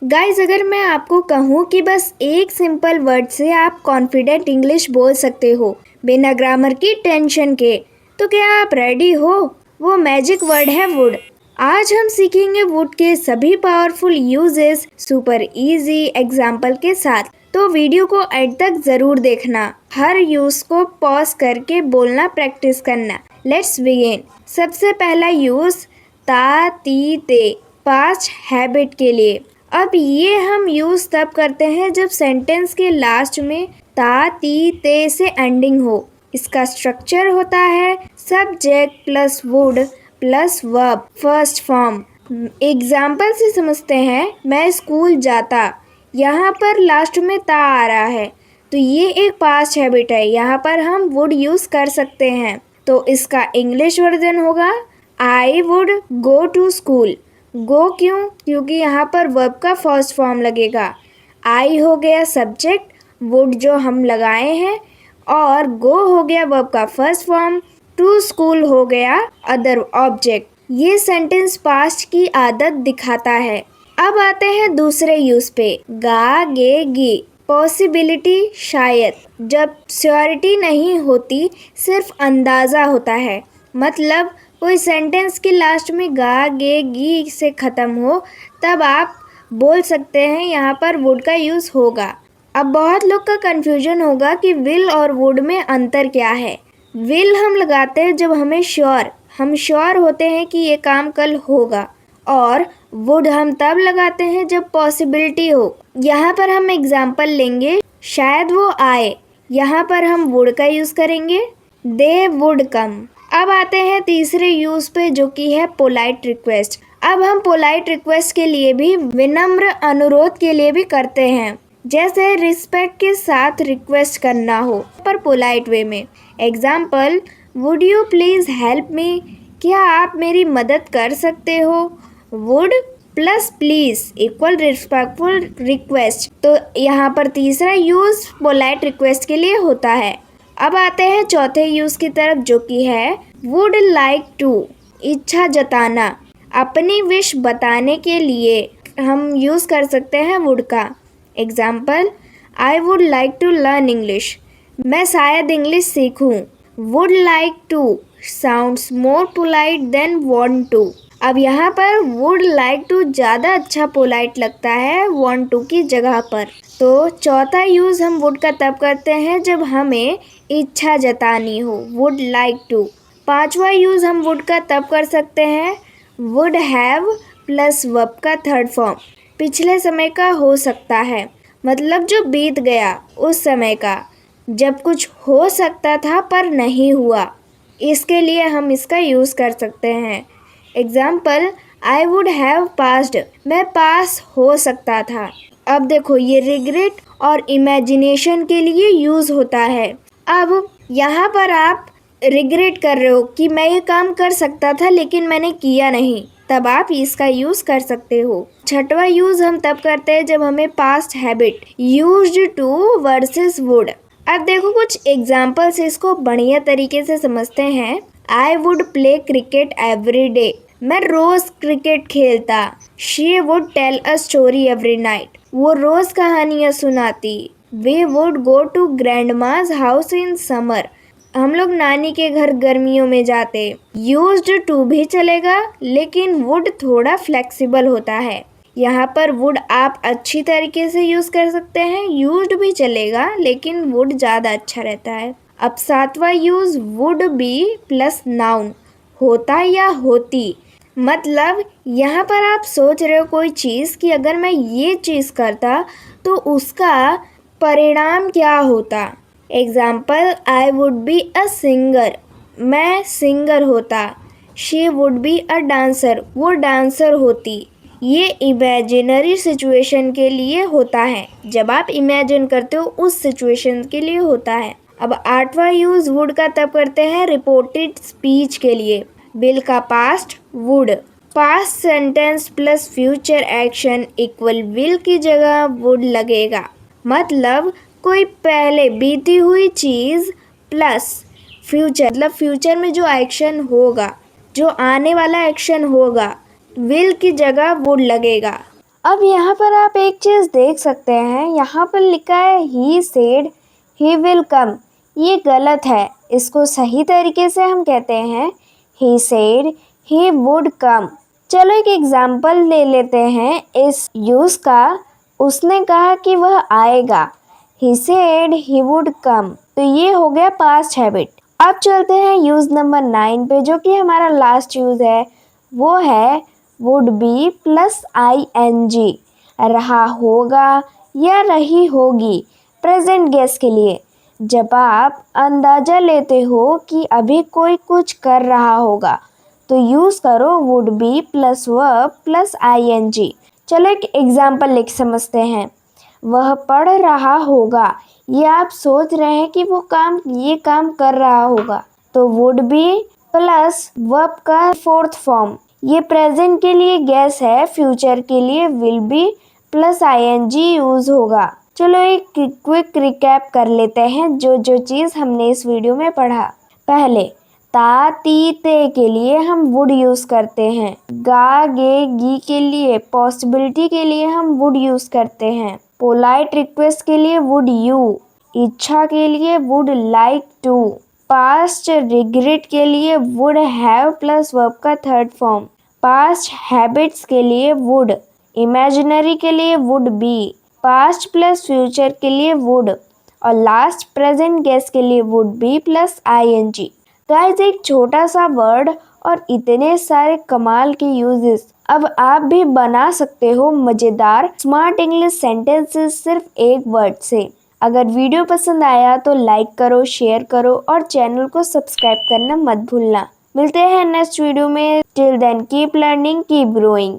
Guys, अगर मैं आपको कहूँ कि बस एक सिंपल वर्ड से आप कॉन्फिडेंट इंग्लिश बोल सकते हो बिना ग्रामर की टेंशन के, तो क्या आप रेडी हो? वो मैजिक वर्ड है वुड। आज हम सीखेंगे वुड के सभी powerful uses super easy example के साथ, तो वीडियो को एंड तक जरूर देखना। हर यूज को पॉज करके बोलना प्रैक्टिस करना। Let's begin. सबसे पहला यूज ता ती ते, पास्ट हैबिट के लिए। अब ये हम यूज तब करते हैं जब सेंटेंस के लास्ट में ता ती ते से एंडिंग हो। इसका स्ट्रक्चर होता है subject plus would plus verb first form. Example से समझते हैं। मैं स्कूल जाता, यहाँ पर लास्ट में ता आ रहा है, तो ये एक पास्ट हैबिट है। यहाँ पर हम वुड यूज कर सकते हैं। तो इसका इंग्लिश वर्जन होगा I would go to school. Go क्यों? क्योंकि यहाँ पर वर्ब का फर्स्ट फॉर्म लगेगा। आई हो गया सब्जेक्ट, वुड जो हम लगाए हैं, और गो हो गया वर्ब का फर्स्ट फॉर्म, टू स्कूल हो गया अदर ऑब्जेक्ट। ये सेंटेंस पास्ट की आदत दिखाता है। अब आते हैं दूसरे यूज पे, गा गे गी। पॉसिबिलिटी शायद, जब श्योरिटी नहीं होती, सिर्फ अंदाजा होता है। मतलब कोई सेंटेंस के लास्ट में गा गे गी से ख़त्म हो, तब आप बोल सकते हैं यहाँ पर वुड का यूज़ होगा। अब बहुत लोग का कन्फ्यूजन होगा कि विल और वुड में अंतर क्या है। विल हम लगाते हैं जब हम श्योर होते हैं कि ये काम कल होगा, और वुड हम तब लगाते हैं जब पॉसिबिलिटी हो। यहाँ पर हम एग्जाम्पल लेंगे, शायद वो आए, यहाँ पर हम वुड का यूज़ करेंगे, दे वुड कम। अब आते हैं तीसरे यूज पे, जो कि है पोलाइट रिक्वेस्ट। अब हम पोलाइट रिक्वेस्ट के लिए भी, विनम्र अनुरोध के लिए भी करते हैं, जैसे रिस्पेक्ट के साथ रिक्वेस्ट करना हो पर पोलाइट वे में। Example, would you please help me? क्या आप मेरी मदद कर सकते हो? Would plus please equal respectful request. तो यहाँ पर तीसरा यूज पोलाइट रिक्वेस्ट के लिए होता है। अब आते हैं चौथे यूज की तरफ, जो कि है वुड लाइक टू, इच्छा जताना। अपनी विश बताने के लिए हम यूज कर सकते हैं वुड का। Example, I would like to learn English. मैं शायद इंग्लिश सीखूं। Would like to sounds more polite than want to. अब यहाँ पर वुड लाइक टू ज़्यादा अच्छा पोलाइट लगता है वांट टू की जगह पर। तो चौथा यूज़ हम वुड का तब करते हैं जब हमें इच्छा जतानी हो, वुड लाइक टू। पांचवा यूज़ हम वुड का तब कर सकते हैं, वुड हैव प्लस वर्ब का थर्ड फॉर्म। पिछले समय का हो सकता है, मतलब जो बीत गया उस समय का, जब कुछ हो सकता था पर नहीं हुआ, इसके लिए हम इसका यूज़ कर सकते हैं। Example, I would have passed, मैं पास हो सकता था। अब देखो, ये रिग्रेट और इमेजिनेशन के लिए यूज़ होता है। अब यहाँ पर आप रिग्रेट कर रहे हो कि मैं ये काम कर सकता था लेकिन मैंने किया नहीं, तब आप इसका यूज़ कर सकते हो। छठवां यूज़ हम तब करते हैं जब हमें past habit used to versus would. अब देखो कुछ एग्जाम्पल्स, इसको बढ़िया तरीके से समझते हैं। I would play cricket every day, मैं रोज क्रिकेट खेलता। She would tell a story every night, वो रोज कहानियाँ सुनाती। We would go to grandma's house in summer, हम लोग नानी के घर गर्मियों में जाते। यूज्ड टू भी चलेगा, लेकिन वुड थोड़ा फ्लेक्सिबल होता है। यहाँ पर वुड आप अच्छी तरीके से यूज़ कर सकते हैं। यूज्ड भी चलेगा, लेकिन वुड ज़्यादा अच्छा रहता है। अब सातवां use would be plus noun, होता या होती। मतलब यहाँ पर आप सोच रहे हो कोई चीज़ कि अगर मैं ये चीज़ करता तो उसका परिणाम क्या होता। Example, I would be a singer, मैं सिंगर होता। She would be a dancer, वो डांसर होती। ये इमेजिनरी सिचुएशन के लिए होता है, जब आप इमेजिन करते हो उस सिचुएशन के लिए होता है। अब आठवां यूज़ वुड का तब करते हैं रिपोर्टेड स्पीच के लिए। बिल का past would, past sentence plus future action equal will की जगह वुड लगेगा। मतलब कोई पहले बीती हुई चीज़ प्लस फ्यूचर, मतलब फ्यूचर में जो एक्शन होगा, जो आने वाला एक्शन होगा, विल की जगह वुड लगेगा। अब यहाँ पर आप एक चीज़ देख सकते हैं, यहाँ पर लिखा है he said he will come. ये गलत है, इसको सही तरीके से हम कहते हैं he said he would come. चलो एक एग्जाम्पल ले लेते हैं इस यूज़ का। उसने कहा कि वह आएगा, he said he would come. तो ये हो गया पास्ट हैबिट। अब चलते हैं यूज़ नंबर 9 पे, जो कि हमारा लास्ट यूज़ है। वो है वुड बी प्लस ING। रहा होगा या रही होगी, प्रेजेंट गेस के लिए। जब आप अंदाज़ा लेते हो कि अभी कोई कुछ कर रहा होगा तो यूज़ करो would be plus verb plus ING। चलो एक एग्जाम्पल लिख समझते हैं। वह पढ़ रहा होगा, ये आप सोच रहे हैं कि वो ये काम कर रहा होगा, तो वुड बी प्लस वर्ब का फोर्थ फॉर्म। ये प्रेजेंट के लिए गेस है, फ्यूचर के लिए will be plus ING use होगा। चलो एक क्विक रिकैप कर लेते हैं जो चीज़ हमने इस वीडियो में पढ़ा। पहले ता ती ते के लिए हम वुड यूज़ करते हैं। गा गे गी के लिए, पॉसिबिलिटी के लिए हम वुड यूज़ करते हैं। पोलाइट रिक्वेस्ट के लिए वुड यू, इच्छा के लिए would like to. Past regret के लिए वुड हैव प्लस वर्ब का थर्ड फॉर्म। पास्ट हैबिट्स के लिए वुड, इमेजिनरी के लिए would be, past plus future के लिए वुड, और लास्ट प्रेजेंट गेस के लिए would be plus ING। Guys एक छोटा सा वर्ड और इतने सारे कमाल के यूजेस। अब आप भी बना सकते हो मज़ेदार स्मार्ट इंग्लिश सेंटेंसेस सिर्फ एक वर्ड से। अगर वीडियो पसंद आया तो लाइक करो, शेयर करो और चैनल को सब्सक्राइब करना मत भूलना। मिलते हैं नेक्स्ट वीडियो में। Till then keep learning, keep growing.